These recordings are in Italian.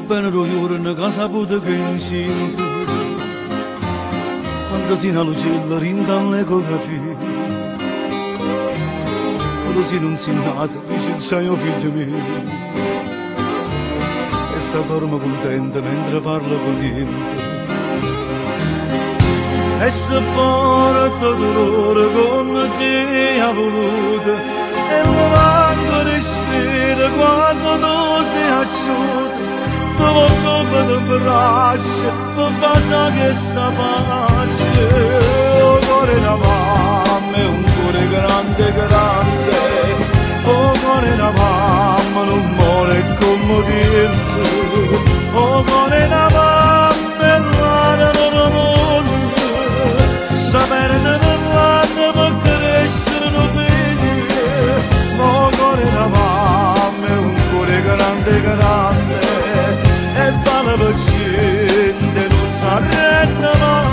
bene lo giorno che saputo che incinta, quando si una lucella rinda all'ecografia, quando si non si nata, dice il mio figlio mio, e sta dorme contenta mentre parla con tempo. E se porta dolore con te ha voluto, e lo manco respiro quando tu sei asciutto, te lo sopra del braccio, per basa che sa pace. Oh, cuore da mamma è un cuore grande, grande, oh, cuore da mamma non muore come dirti, oh, cuore da mamma è l'anima del mondo, sapere nell'anno per crescere non vedi, oh, cuore da mamma è un cuore grande, grande, e vale paziente non si arrende mai.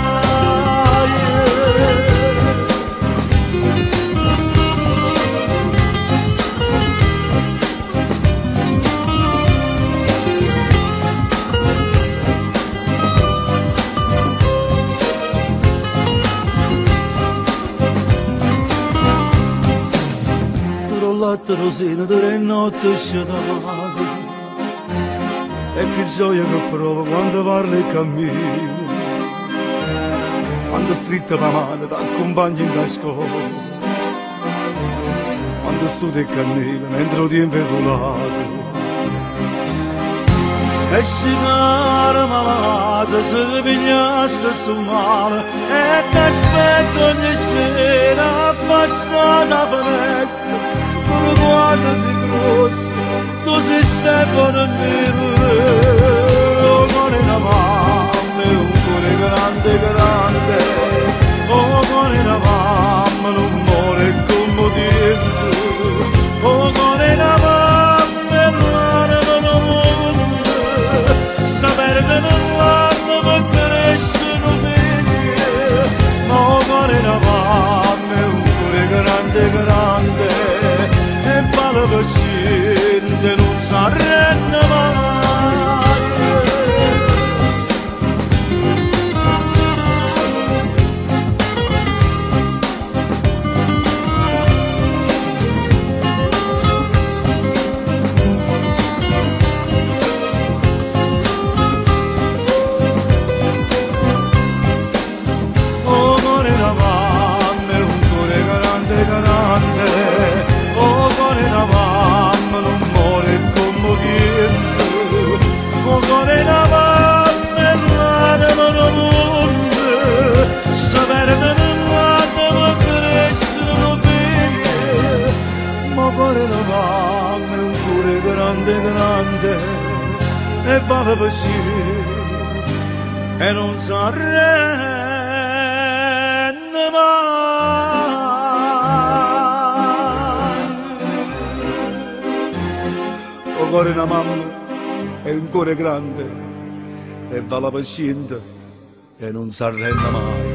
Latte rosino, tre notti sciatate, e che gioia che provo quando parli e cammini, quando stretta la mano ti accompagni in scuola, quando studi e cannella mentre lo tempo è volato, e si cara malata se pignasse sul male, e ti aspetto ogni sera affacciata a finestra, guarda sei grossa, tu sei sempre nero, oh, cuore da mamma è un cuore grande, grande, oh, cuore da mamma non muore come dirti, oh, cuore da mamma è l'anima del mondo, sapere che nell'anno per crescere non vedi, oh, cuore da mamma è un cuore grande, grande, e vale paziente non si arrende mai. Oh, cuore da mamma è un cuore grande, grande, oh, cuore da mamma non muore come dirti, oh, cuore da mamma è l'anima del mondo, sapere che nell'anima crescere non vedi, ma cuore da mamma è un cuore grande, grande, e vale paziente e non si arrende mai. Il cuore di una mamma è un cuore grande, e va la paziente e non si arrende mai.